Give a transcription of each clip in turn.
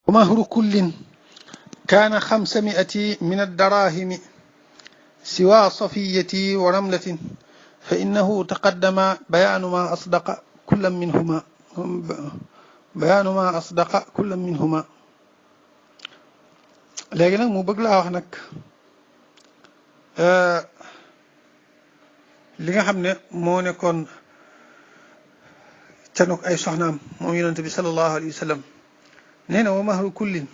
ومهر كل كان 500 من الدراهم سوى صفية ورملة فإنه تقدم بيان ما أصدق كل منهما léegi nag mu bëgg laa wax nag li nga xam ne moo nekkoon canuk ay soxnaam moom yonent bi sallallahu alayhi wa sallam nee na wa mahru kullin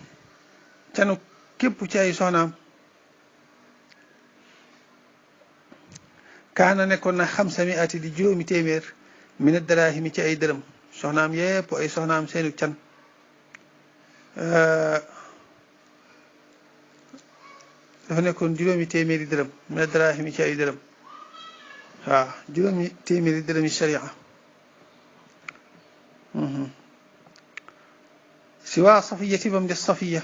canuk képp ci ay soxnaam kaana nekkoon na 500 di juróomi téeméer min ad-daraahimi ci ay dërëm soxnaam yépp ay soxnaam seenu can dafa nekkoon juróomi téeméeri dërëm min ad-daraahimi ci ay dërëm waaw juróomi téeméeri dërëmi sharia si waa safiyati bam des safiya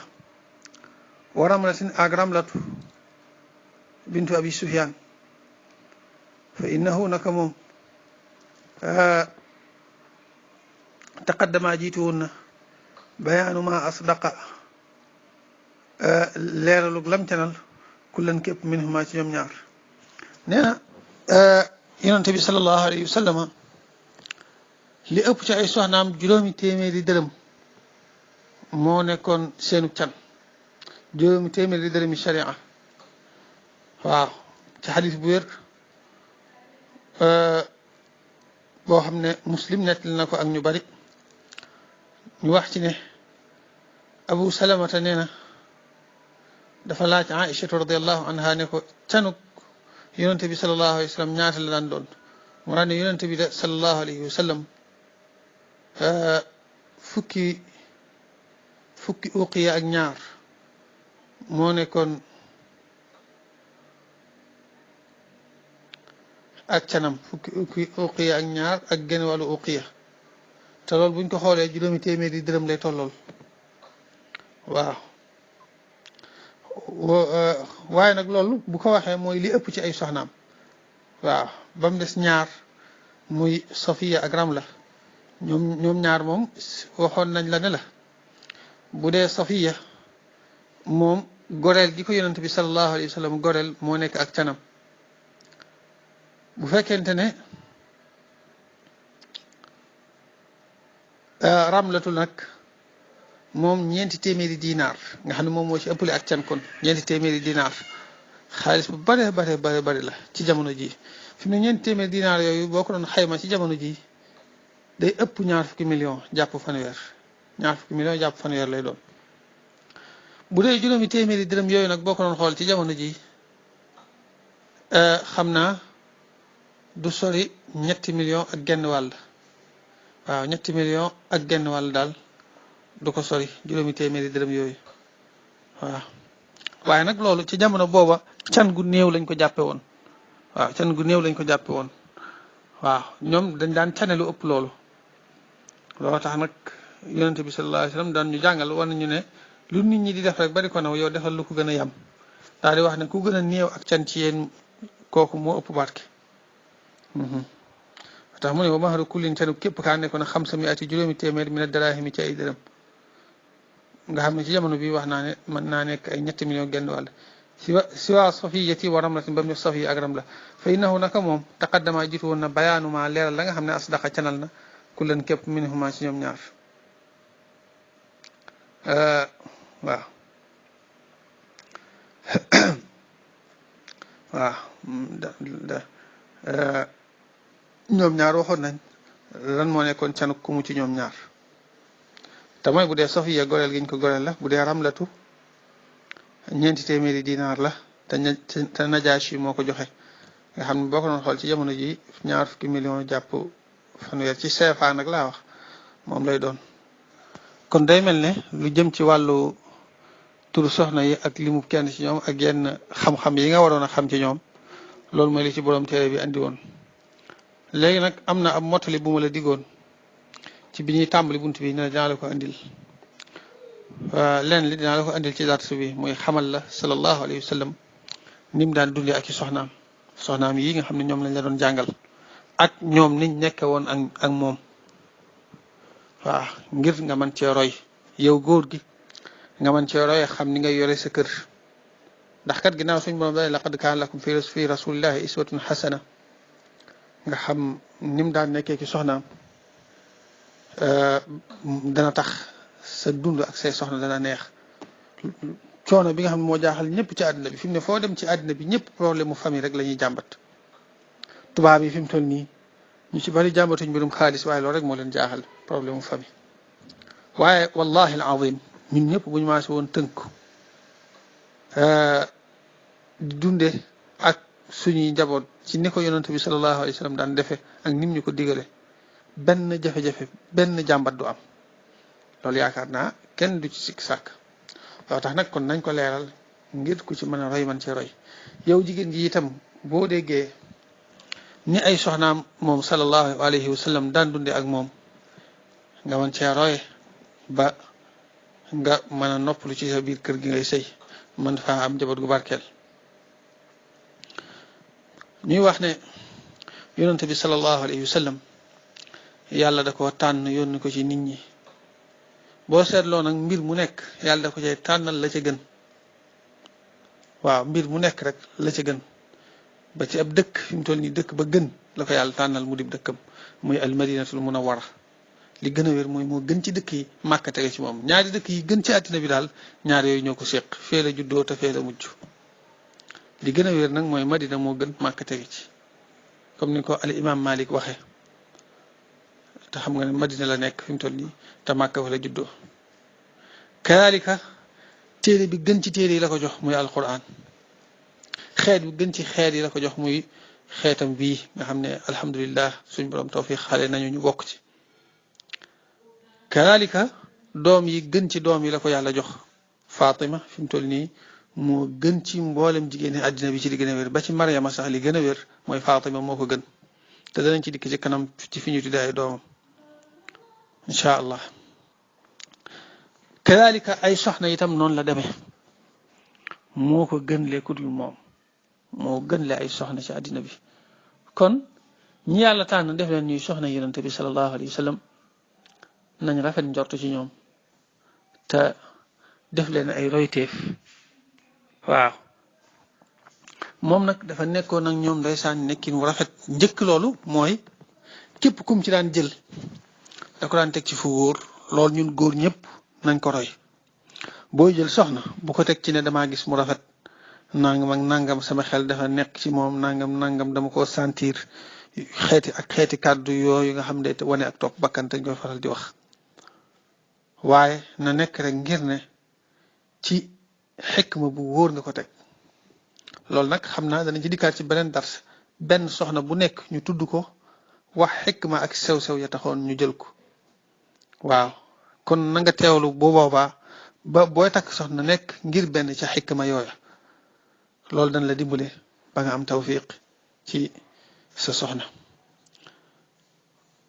wa ramlatin ak ramlatu bintu abi sufyaan fa innahu naka moom taqaddama jiitu woon na bayaanu ma asdaqa leeralug lam canal kullan képp minhuma ci ñoom ñaar nee na yonente bi sallallahu alayhi wa sallam li ëpp ci ay soxnaam juróomi téeméeri dërëm moo nekkoon seenu can juróomi téeméeri dërëmi sharia waaw ci xadis bu wér boo xam ne muslim nettali na ko ak ñu bari ñu wax ci ne abu salamata nee na dafa laaj aïchatu radiallahu anha ne ko canuk yonente bi sallallahu alayhi wa sallam ñaata la daan doon mu daan ne yonente bi de sallallahu alayhi wa sallam fukki uqiya ak ñaar moo nekkoon ak canam fukki uqiya ak ñaar ak genn wàllu uqiya te loolu buñ ko xoolee juróomi téeméeri dërëm lay tollool waaw waaye nag loolu bu ko waxee mooy li ëpp ci ay soxnaam waaw ba mu des ñaar muy Safiya ak Ramla ñoom ñaar moom waxoon nañ la ne la bu dee Safiya moom goreel gi ko yonent bi sallallahu alayhi wa sallam goreel moo nekk ak canam bu fekkente ne Ramlatu nag moom 4 téeméeri dinaar nga xam ne moom moo ci ëppale ak can kon 4 téeméeri dinaar xaalis bu bare la ci jamono ji fi mu ne 4 téeméeri dinaar yooyu boo ko doon xayma ci jamono ji day ëpp ñaar fukki million jàpp fanweer lay doon bu dee juróomi téeméeri dërëm yooyu nag boo ko doon xool ci jamono ji xam naa du sori 3 millions ak genn wàll waaw 3 millions ak genn wàll daal du ko sori juróomi téeméeri dërëm yooyu waaw waaye nag loolu ci jamono booba can gu néew lañ ko jàppe woon waaw ñoom dañ daan cane lu ëpp loolu tax nag yonente bi sallallahu alayhi wa sallam daan ñu jàngal war nañu ne lu nit ñi di def rek bari ko naw yow defal lu ko gën a yam daal di wax ne ku gën a néew ak can ci yéen kooku moo ëpp barke tax mu ne wa mahru kullin canu képp kaa nekkoon 500 juróomi téeméer min ad-daraahimi ci ay dërëm nga xam ne ci jamono bi wax naa ne mën naa nekk ay 3 millions genn wàll si waa safiyati wa ramlatin ba mu def safiya ak ramla fa innahu naka moom taqaddama jiitu woon na bayaanu ma leeral la nga xam ne asdaqa canal na kullan képp minhuma ci ñoom ñaar waaw ñoom ñaar waxoon nañ lan moo nekkoon canu kumu ci ñoom ñaar te mooy bu dee Safiya goreel giñ ko goreel la bu dee Ramlatu 4 téeméeri dinaar la te Najaashi moo ko joxe nga xam ne boo ko doon xool ci jamono ji ñaar fukki million jàpp fanweer ci CFA nag laa wax moom lay doon kon day mel ne lu jëm ci wàllu turu soxna yi ak limu kenn ci ñoom ak yenn xam-xam yi nga waroon a xam ci ñoom loolu mooy li ci borom téere bi andi woon léegi nag am na ab mottali bu ma la diggoon ci bi ñuy tàmbali bunt bi ne dinaa la ko andil leen li dinaa la ko andil ci dars bi muy xamal la sallallahu alayhi wa sallam ni mu daan dundee ak i soxnaam yi nga xam ne ñoom lañ la doon jàngal ak ñoom niñ nekke woon ak moom waaw ngir nga mën cee roy yow góor gi nga mën cee roy xam ni ngay yore sa kër ndax kat ginnaaw suñ borom dane laqad kaana lakum fi rasulillahi iswatun hasana nga xam ni mu daan nekkee ci soxnaam dana tax sa dund ak say soxna dana neex coono bi nga xam ne moo jaaxal ñëpp ci àddina bi fi mu ne foo dem ci àddina bi ñëpp problème mu famille rek la ñuy jàmbat tubaab yi fi mu toll nii ñu ci bari jàmbatuñ mbirum xaalis waaye loolu rek moo leen jaaxal problème mu famille waaye wallahi al azim ñun ñëpp bu ñu maase woon tënku di dunde ak suñuy njaboot ci ni ko yonent bi sallallahu alayhi wa sallam daan defe ak nim ñu ko digale benn jafe-jafe benn jàmbat du am loolu yaakaar naa kenn du ci sikk sàkk loo tax nag kon nañ ko leeral ngir ku ci mën a roy man ci roy yow jigéen ji itam boo déggee ni ay soxnaam moom sallallahu alayhi wa sallam daan dunde ak moom nga mën cee roy ba nga mën a noppalu ci sa biir kër gi ngay sëy mën faa am njaboot gu barkeel ñuy wax ne yonent bi sallallahu alayhi wa sallam yàlla da ko tànn yónni ko ci nit ñi boo seetloo nag mbir mu nekk yàlla da ko cay tànnal la ca gën waaw mbir mu nekk rek la ca gën ba ci ab dëkk fi mu toll nii dëkk ba gën la ko yàlla tànnal mu dib dëkkam muy al madinatul munawwara li gën a wér mooy moo gën ci dëkk yi Màkka tege ci moom ñaari dëkk yi gën ci àddina bi daal ñaari yooyu ñoo ko séq fee la juddoo te fee la mujj li gën a wér nag mooy Madina moo gën Màkka tege ci comme ni ko al imam Malik waxee te xam nga ne Madina la nekk fi mu toll nii te Màkka fa la juddoo kadalika téere bi gën ci téere yi la ko jox muy alquran xeet bi gën ci xeet yi la ko jox muy xeetam bii nga xam ne alhamdulillah suñ borom tawfiq xale nañu ñu bokk ci kadalika doom yi gën ci doom yi la ko yàlla jox Fatima fi mu toll nii moo gën ci mboolem jigéen ñi àddina bi ci li gën a wér ba ci Mariama sax li gën a wér mooy Fatima moo ko gën te danañ ci dikk ci kanam ci fi ñu tuddee ay doomam incha allah kadalika ay soxna itam noonu la demee moo ko gën le ku dul moom moo gën le ay soxna ci àddina bi kon ñi yàlla tànn def leen ñuy soxna yonent bi sallallahu alayhi wa sallam nañ rafet njort ci ñoom te def leen ay royteef waaw moom nag dafa nekkoon ak ñoom ndeysaan nekkin wu rafet njëkk loolu mooy képp kum ci daan jël da ko daan teg ci fu wóor loolu ñun góor ñëpp nañ ko roy booy jël soxna bu ko teg ci ne damaa gis mu rafet nangam ak nangam sama xel dafa nekk ci moom nangam dama ko sentir xeeti kàddu yooyu nga xam ne te wane ak topp bakkan dañ koy faral di wax waaye na nekk rek ngir ne ci xikma bu wóor nga ko teg loolu nag xam naa danañ ci dikkaat ci beneen dars benn soxna bu nekk ñu tudd ko wax xikma ak sew-sew ya taxoon ñu jël ko waaw kon na nga teewlu bu boobaa ba booy takk soxna nekk ngir benn ca xikma yooya loolu dañ la dimbale ba nga am tawfiq ci sa soxna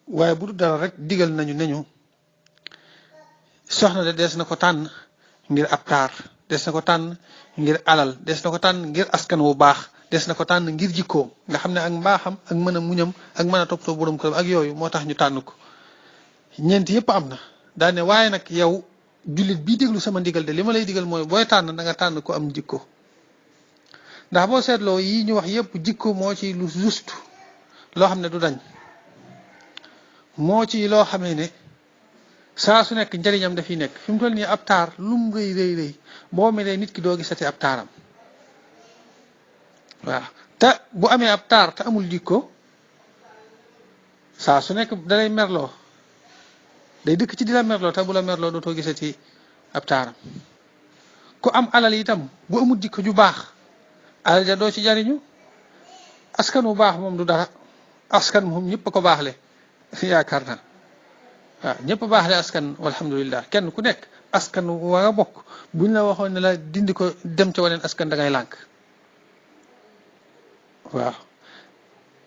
waaye bu du dara rek digal nañu neñu soxna de des na ko tànn ngir ab taar des na ko tànn ngir alal des na ko tànn ngir askan wu baax des na ko tànn ngir jikkoom nga xam ne ak mbaaxam ak mën a muñam ak mën a toppatoo borom këram ak yooyu moo tax ñu tànn ko ñeent yépp am na daane waaye nag yow jullit bii déglu sama ndigal de li ma lay digal mooy booy tànn da nga tànn ko am jikko ndax boo seetloo yi ñu wax yépp jikko moo ci lu juste loo xam ne du dañ moo ci loo xamee ne saa su nekk njëriñam dafiy nekk fi mu toll nii ab taar lum rëy boo melee nit ki doo gisati ab taaram waaw te bu amee ab taar te amul jikko saa su nekk dalay merloo day dëkk ci di la merloo te bu la merloo dootoo gisati ab taaram ku am alal itam bu amul jikko ju baax alal ja doo ci jariñu askan wu baax moom du dara askan moom ñëpp a ko baaxle yaakaar naa waaw ñëpp a baaxle askan walhamdulillah kenn ku nekk askan wa nga bokk buñ la waxoon ne la dindi ko dem ca waneen askan da ngay lànk waaw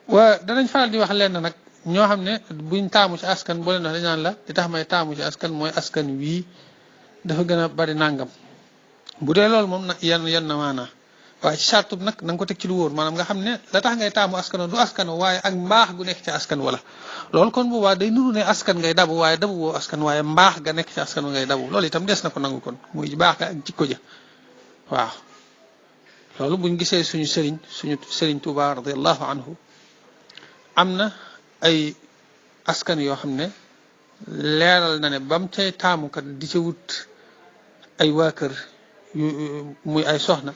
waa danañ faral di wax lenn nag ñoo xam ne buñ taamu ci askan boo leen wax dañ naan la li tax may taamu ci askan mooy askan wii dafa gën a bari nàngam bu dee loolu moom nag yan na maanaa waaye ci sartub nag na nga ko teg ci lu wóor maanaam nga xam ne la tax ngay taamu askan du askan waaye ak mbaax gu nekk ci askan wala loolu kon boobaa day nuru ne askan ngay dabu waaye dabu woo askan waaye mbaax ga nekk ci askan ngay dabu loolu itam des na ko nangu kon muy baax ga ak jikko ja waaw loolu buñ gisee suñu sëriñ Tuuba radiyallahu anhu am na ay askan yoo xam ne leeral na ne bam cay taamukat di ca wut ay waa kër muy ay soxna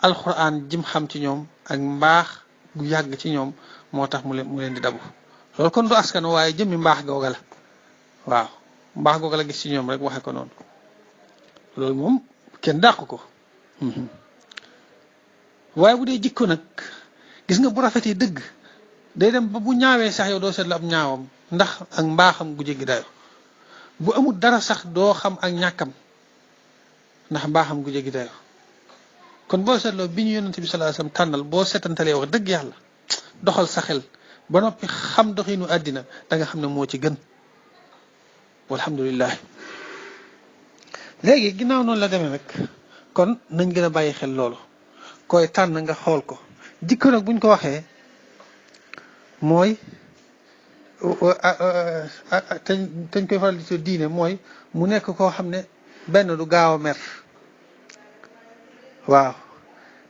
alxuraan jim xam ci ñoom ak mbaax gu yàgg ci ñoom moo tax mu leen di dabu loolu kon du askan waaye jëmmi mbaax googa la waaw mbaax googa la gis ci ñoom rek waxe ko noonu loolu moom kenn dàq ko waaye bu dee jikko nag gis nga bu rafetee dëgg day dem ba bu ñaawee sax yow doo seetlu ab ñaawam ndax ak mbaaxam gu jéggi dayo bu amul dara sax doo xam ak ñàkkam ndax mbaaxam gu jéggi dayo kon boo seetloo bi ñu yonent bi sallallahu alayhi wasallam tànnal boo seetantalee wax dëgg yàlla doxal sa xel ba noppi xam doxinu àddina da nga xam ne moo ci gën walhamdulillah léegi ginnaaw noonu la demee nag kon nañ gën a bàyyi xel loolu koy tànn nga xool ko jikko nag buñ ko waxee mooy teñ koy faral di ci diine mooy mu nekk koo xam ne benn du gaaw a mer waaw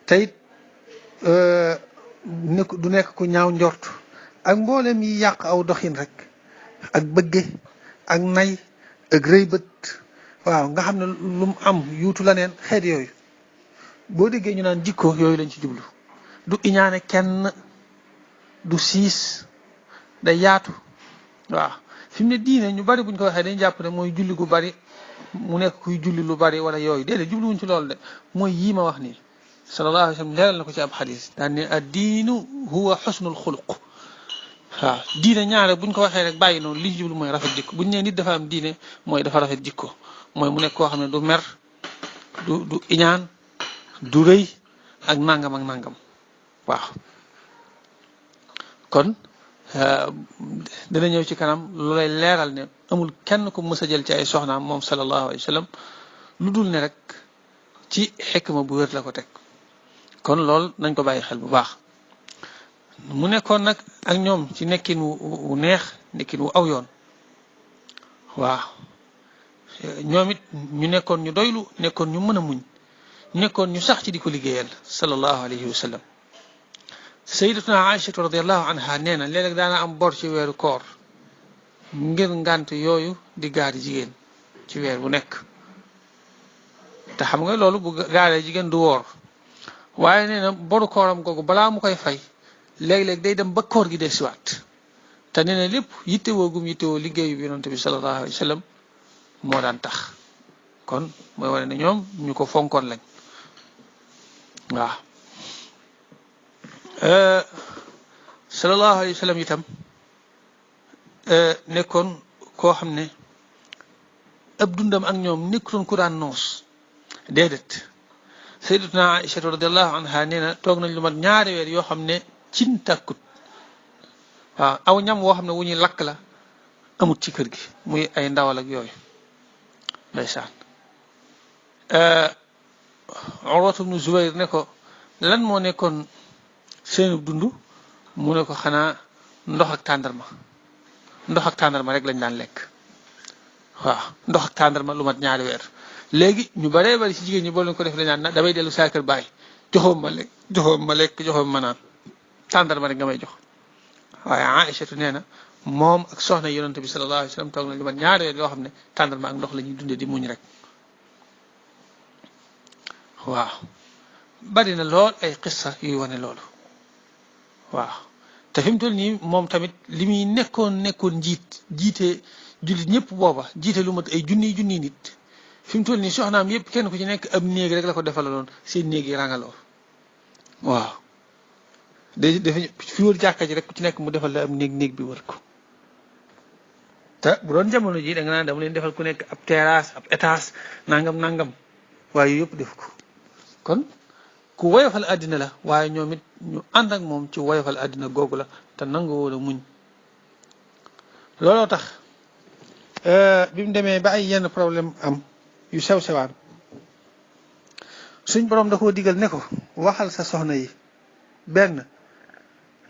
teyit du nekk ku ñaaw njort ak mboolem yi yàq aw doxin rek ak bëgge ak nay ak rëy bët waaw nga xam ne lu mu am yuutu la neen xeet yooyu boo déggee ñu naan jikko yooyu lañ ci jublu du iñaane kenn du siis day yaatu waaw fi mu ne diine ñu bari buñ ko waxee dañu jàpp ne mooy julli gu bari mu nekk kuy julli lu bari wala yooyu déedéet jubluwuñ ci loolu de mooy yii ma wax nii sallallahu alayhi wa sallam leeral na ko ci ab xadis daan ne ad-diinu huwa xusnul xuluq waaw diine ñaare buñ ko waxee rek bàyyi noonu li ñu jublu mooy rafet jikko buñ ne nit dafa am diine mooy dafa rafet jikko mooy mu nekk koo xam ne du mer du iñaan du rëy ak nangam ak nangam waaw kon dina ñëw ci kanam lu lay leeral ne amul kenn ku mës a jël ci ay soxnaam moom sallallahu alayhi wa sallam lu dul ne rek ci xikma bu wér la ko teg kon loolu nañ ko bàyyi xel bu baax mu nekkoon nag ak ñoom ci nekkin wu neex nekkin wu aw yoon waaw ñoom it ñu nekkoon ñu doylu nekkoon ñu mën a muñ nekkoon ñu sax ci di ko liggéeyal sallallahu alayhi wa sallam sayyidatuna Aïchatu radiyallahu anha nee na léeg-léeg daana am bor ci weeru koor ngir ngànt yooyu di gaari jigéen ci weer bu nekk te xam nga loolu bu gaaree jigéen du woor waaye nee na boru kooram googu balaa mu koy fay léeg-léeg day dem ba koor gi dee siwaat te nee na lépp yittewoo gum yittewoo liggéeyu bi yonent bi sallallahu alayhi wa sallam moo daan tax kon mooy wane ne ñoom ñu ko fonkoon lañ waaw sallallahu alayhi wa sallam itam nekkoon koo xam ne ab dundam ak ñoom nekkutoon ku daan noos déedéet sayyidatuna Aïcha radiyallahu anha nee na toog nañ lu mat ñaari weer yoo xam ne cin tàkkut waaw aw ñam woo xam ne wu ñuy lakk la amut ci kër gi muy ay ndawal ak yooyu ndeysaan Urwatu bnu Zubayr ne ko lan moo nekkoon seenu dund mu ne ko xanaa ndox ak tàndarma rek lañ daan lekk waaw ndox ak tàndarma lu mat ñaari weer léegi ñu baree bari ci jigéen ñi boo leen ko def lañ naan damay dellu saa kër baay joxoom ma lekk joxoom ma naan tàndarma rek nga may jox waaye Aïchatu nee na moom ak soxna yonent bi sallallahu alayhi wa sallam toog nañ lu mat ñaari weer yoo xam ne tàndarma ak ndox la ñuy dundee di muñ rek waaw bari na lool ay qissa yuy wane loolu waaw te fi mu toll nii moom tamit li muy nekkoon jiite jullit ñëpp booba jiite lu mat ay junniy nit fi mu toll nii soxnaam yëpp kenn ku ci nekk ab néeg rek la ko defaloon seen néeg yi rangaloo waaw dafa fi wër jàkka ji rek ku ci nekk mu defal la ab néeg bi wër ko te bu doon jamono ji da nga naan dama leen defal ku nekk ab terrasse ab étage nangam waaye yëpp def ko kon ku woyofal àddina la waaye ñoom it ñu ànd ak moom ci woyofal àddina googu la te nangu woon a muñ looloo tax bi mu demee ba ay yenn problème am yu sew sewaan suñ borom da koo digal ne ko waxal sa soxna yi benn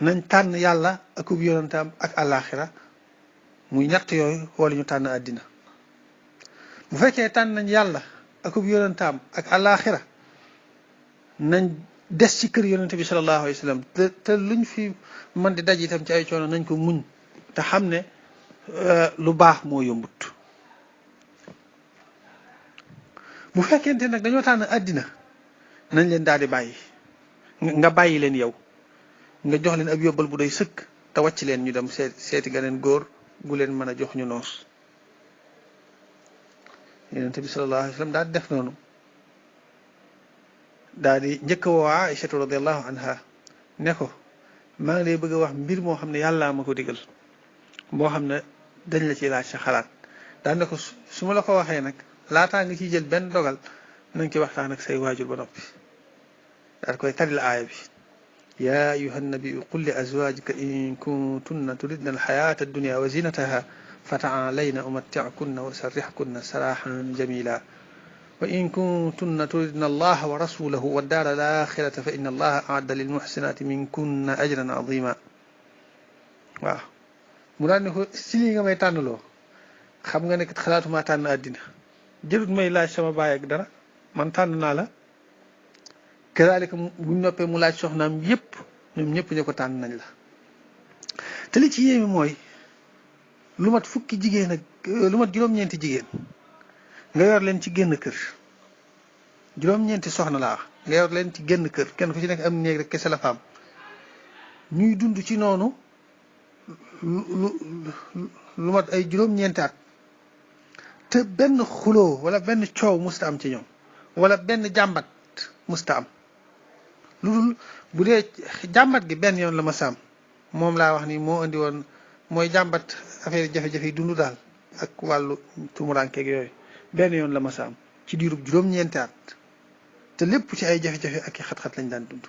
nañ tànn yàlla akub yonantaam ak àllaaxira muy ñett yooyu wala ñu tànn àddina bu fekkee tànn nañ yàlla akub yonantaam ak àllaaxira nañ des ci kër yonente bi sallallahu alayhi wa sallam te luñ fi man di daj itam ci ay coono nañ ko muñ te xam ne lu baax moo yombut. bu fekkente nag dañoo tànn àddina nañ leen daal di bàyyi nga bàyyi leen yow nga jox leen ab yóbbal bu doy sëkk te wàcc leen ñu dem seeti ganeen góor gu leen mën a jox ñu noos. yonente bi sallallahu alayhi wa sallam daal di def noonu daal di njëkk a woo Aïchatu radiallahu anha ne ko maa ngi lay bëgg a wax mbir moo xam ne yàllaa ma ko digal moo xam ne dañ la ci laaj sa xalaat daan ne ko su ma la ko waxee nag laataa nga ciy jël benn dogal na nga ci waxtaan ak say waajur ba noppi daal koy taril aaya bi yaa ayuha nabiyu qul li azwajika in kuntunna turidna alxayata addunia wa zinataha fa taalayna umatti'kunna wa sarrihkunna sarahan jamila wa in kuntunna turidna allaha wa rasulahu wa daara alaxirata fa inna allaha aadda lilmuxsinati minkunna ajran azima. waaw mu daan ne ko si lii nga may tànnloo xam nga ne kat xalaatuma tànn àddina jërut may laaj sama baay ak dara man tànn naa la. kazaalika buñ noppee mu laaj soxnaam yépp ñoom ñëpp ñu ko tànn nañ la. te li ci yéeme mooy lu mat fukki jigéen ak lu mat juróom-ñeenti jigéen nga yor leen ci génn kër juróom-ñeenti soxna laa wax nga yor leen ci génn kër kenn ku ci nekk am néeg rek kese la faam ñuy dund ci noonu lu mat ay juróom-ñeenti at te benn xuloo wala benn coow musta am ci ñoom wala benn jàmbat musta am lu dul bu dee jàmbat gi benn yoon la ma saam moom laa wax ni moo indi woon mooy jàmbat affaire jafe-jafe yi dund daal ak wàllu tumurankeeg yooyu benn yoon la ma saam ci diirub juróom-ñeenti at te lépp ci ay jafe-jafe ak i xat-xat lañ daan dund.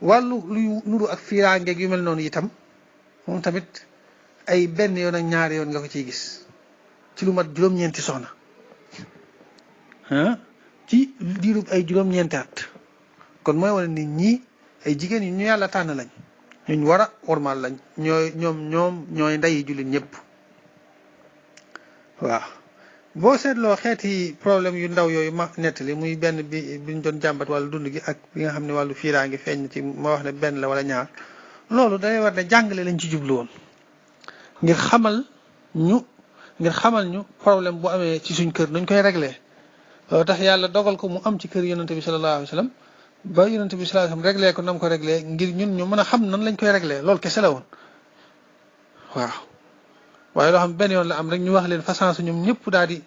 wàllu luy nuru ak fiiraangeeg yu mel noonu itam moom tamit ay benn yoon ak ñaari yoon nga ko ciy gis ci lu mat juróom-ñeenti soxna ci diirub ay juróom-ñeenti at kon mooy wane nit ñi ay jigéen yu ñu yàlla tànn lañ ñuñ war a wormaal lañ ñooy ndeyi jullit ñëpp. waaw boo seetloo xeeti problème yu ndaw yooyu ma nettali muy benn biñ doon jàmbat wàllu dund gi ak bi nga xam ne wàllu fiiraange feeñ na ci ma wax ne benn la wala ñaar loolu day war ne jàngale lañ ci jublu woon ngir xamal ñu problème bu amee ci suñ kër nuñ koy réglé. loolu tax yàlla dogal ko mu am ci kër yonente bi sallallahu alayhi wa sallam ba yonente bi sallallahu alayhi wa sallam réglé ko nam ko réglé ngir ñun ñu mën a xam nan lañ koy réglé loolu kese la woon. waaw waaye loo xam benn yoon la am rek ñu wax leen façon su ñoom ñëpp daal di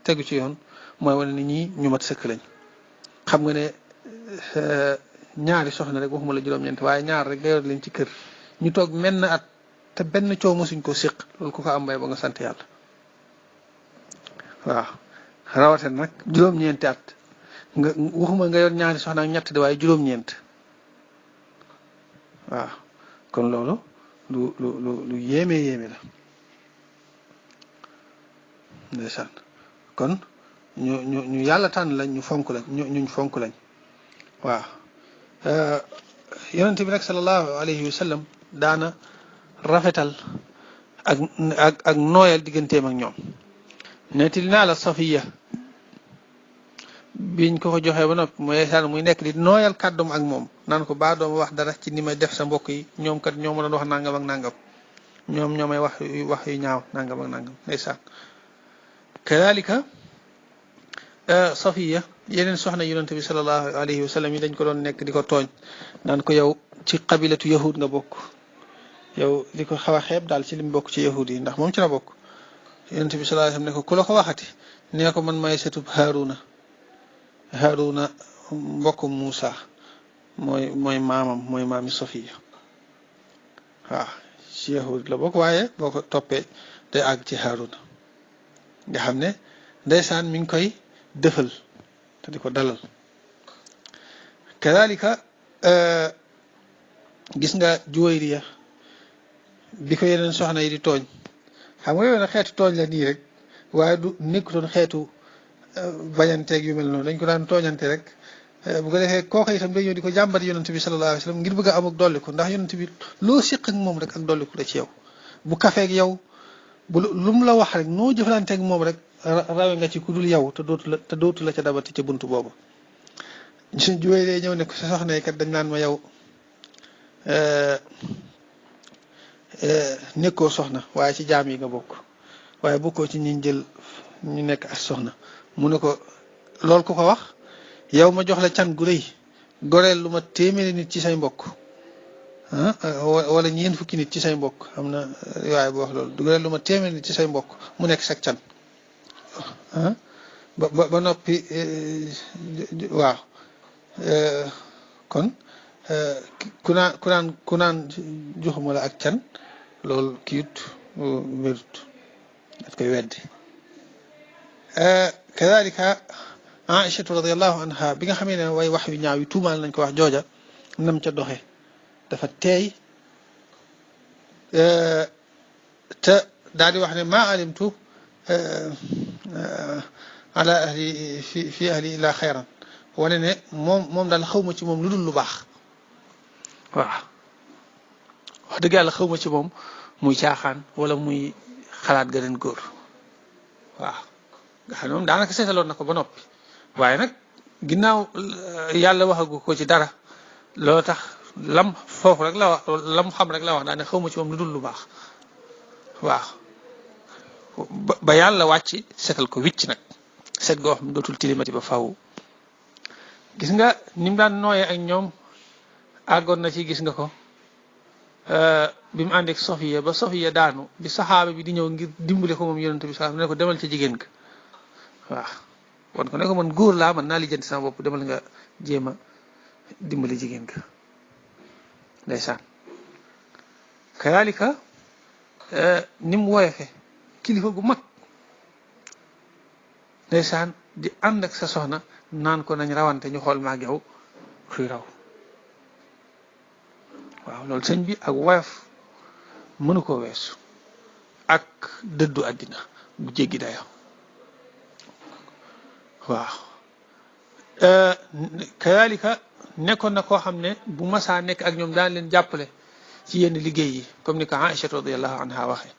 tegu ci yoon mooy wane ni ñii ñu mat sëkk lañ. xam nga ne ñaari soxna rek waxuma la juróom-ñeent waaye ñaar rek nga yor leen ci kër ñu toog menn at te benn coow mosuñ ko séq loolu ku ko am bay ba nga sant yàlla. waaw rawatina nag juróom-ñeenti at nga waxuma nga yor ñaari soxna ak ñett de waaye juróom-ñeent. waaw kon loolu lu yéeme la. ndeysaan kon ñu yàlla tànn lañ ñu fonk lañ ñuñ fonk lañ. waaw yonente bi nag sallallahu alayhi wa sallam daana rafetal ak nooyal digganteem ak ñoom. nettali naa la Safiya biñ ko joxee ba noppi muy nekk di nooyal kàddum ak moom naan ko baa dooma wax dara ci ni may def sa mbokk yi ñoom kat ñoo ma doon wax nangam ak nangam ñoom ñoo may wax yu ñaaw nangam ak nangam ndeysaan. kadalika Safiya yeneen soxna yonente bi sallallahu alayhi wa sallam yi dañ ko doon nekk di ko tooñ naan ko yow ci qabilatu yahud nga bokk yow di ko xaw a xeeb daal ci lim bokk ci yahud yi ndax moom ci la bokk. yonent bi sallallahu alayhi wasallam ne ko ku la ko waxati nee ko man may setub Haaruna mbokkum Muusa mooy maami Safiya. waaw ci yahud la bokk waaye boo ko toppee day àgg ci Haaruna nga xam ne ndeysaan mi ngi koy dëfal te di ko dalal. kadalika gis nga Juwayriya bi ko yeneen soxna yi di tooñ xam nga yow nag xeetu tooñ la nii rek waaye du nekkutoon xeetu bañanteeg yu mel noonu dañ ko daan tooñante rek bu ko defee kooka itam day ñëw di ko jàmbat yonent bi sallallahu alayhi wa sallam ngir bëgg a am ak dolliku ndax yonent bi loo siq ak moom rek ak dolliku la ci yow bu kafeeg yow bu lu mu la wax rek noo jëflanteeg moom rek rawe nga ci ku dul yow te dootu la ca dabati ca buntu boobu suñ juwee dee ñëw ne ko sa soxna yi kat dañ naan ma yow nekkoo soxna waaye ci jaam yi nga bokk waaye bokkoo ci ñi jël ñu nekk as soxna mu ne ko loolu ku ko wax yow ma jox la can gu rëy goreel lu ma téeméeri nit ci say mbokk wala ñeent fukki nit ci say mbokk am na waaye bu wax loolu goreel lu ma téeméeri nit ci say mbokk mu nekk sag can ba noppi waaw kon ku naan joxuma la ak can loolu kiit wérut daf koy weddi kadalika Aïchatu radiallahu anha bi nga xamee ne way wax yu ñaaw yi tuumaal nañ ko wax jooja nam ca doxe dafa teey te daal di wax ne maa alimtu ala ahli fi ahli illa xayran wane ne moom daal xawma ci moom lu dul lu baax waaw wax dëgg yàlla xawma ci moom muy caaxaan wala muy xalaat gëneen góor waaw nga xam ne moom daanaka seetaloon na ko ba noppi waaye nag ginnaaw yàlla waxagu ko ci dara loolu tax lam foofu rek la wax lam xam rek la wax daane xawma ci moom lu dul lu baax waaw ba yàlla wàcc setal ko wicc nag set goo xam dootul tilimati ba faw gis nga ni mu daan nooyee ak ñoom àggoon na ci gis nga ko bi mu àndeek Sofiya ba Sofiya daanu bi saxaaba bi di ñëw ngir dimbale ko moom yonent bi sax ne ko demal ca jigéen ka waaw wan ko ne ko man góor laa man naa lijjanti sama bopp demal nga jéem a dimbali jigéen ka ndeysaan kayalika ni mu woyofe kilifa gu mag ndeysaan di ànd ak sa soxna naan ko nañ rawante ñu xool maag yow kuy raw waaw loolu sëñ bi ak woyof mënu ko weesu ak dëddu àddina bu jéggi dayo waaw kayalika nekkoon na koo xam ne bu masaa nekk ak ñoom daan leen jàppale ci yenn liggéey yi comme ni ko Aïcha radiyallahu anha waxee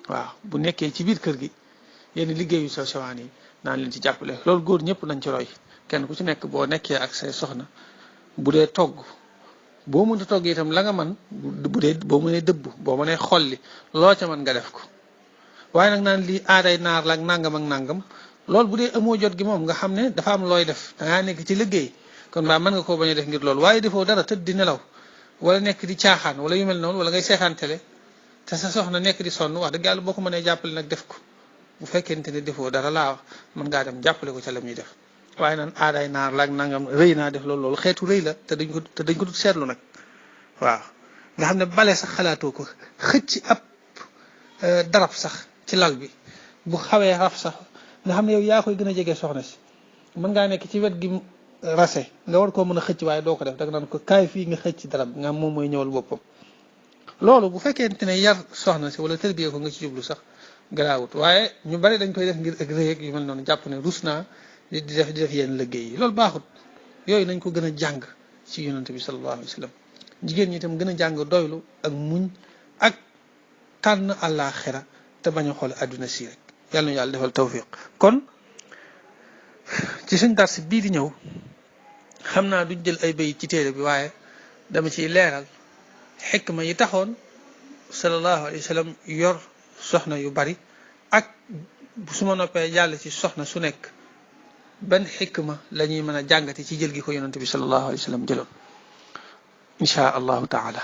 waaw bu nekkee ci biir kër gi yenn liggéey yu sew sewaan yi naan leen ci jàppale loolu góor ñëpp nañ ci roy kenn ku ci nekk boo nekkee ak say soxna bu dee togg boo mënta togg itam la nga man bu dee boo mënee dëbb boo mënee xolli loo ca mën nga def ko waaye nag naan lii aaday naar la ak nangam ak nangam loolu bu dee amoo jot gi moom nga xam ne dafa am looy def dangaa nekk ci liggéey kon baa mën nga koo bañ a def ngir loolu waaye defoo dara tëdd di nelaw wala nekk di caaxaan wala yu mel noonu wala ngay seetaan télé te sa soxna nekk di sonn wax dëgg yàlla boo ko mënee jàppale nag def ko bu fekkente ne defoo dara laa wax mën ngaa dem jàppale ko ca la muy def waaye naan aaday naar la ak nangam rëy naa def loolu xeetu rëy la te dañ ko dut seetlu nag waaw nga xam ne bale sax xalaatoo ko xëcc ab darab sax ci lal bi bu xawee raf sax nga xam ne yow yaa koy gën a jege soxna si mën ngaa nekk ci wet gi rase nga war koo mën a xëcc waaye doo ko def danga naan ko kaay fii nga xëcc darab nga moom mooy ñëwal boppam loolu bu fekkente ne yar soxna si wala tërbiyee ko nga ci jublu sax garaawut waaye ñu bari dañ koy def ngir ak rëy ak yu mel noonu jàpp ne rus naa di def yenn liggéey yi loolu baaxut yooyu nañ ko gën a jàng ci yonante bi sallallahu alayhi wa sallam jigéen ñi itam gën a jàng doylu ak muñ ak tànn àllaaxira te bañ a xool àdduna si rek yàlla na yàlla defal tawfiq kon ci suñ dars bii di ñëw xam naa duñ jël ay bayit ci téere bi waaye dama ciy leeral xikma yi taxoon sallallahu alayhi wa sallam yor soxna yu bari ak su ma noppee jàll ci soxna su nekk ban xikma la ñuy mën a jàngati ci jël gi ko yonante bi sallallahu alayhi wa sallam jëloon insha allahu taala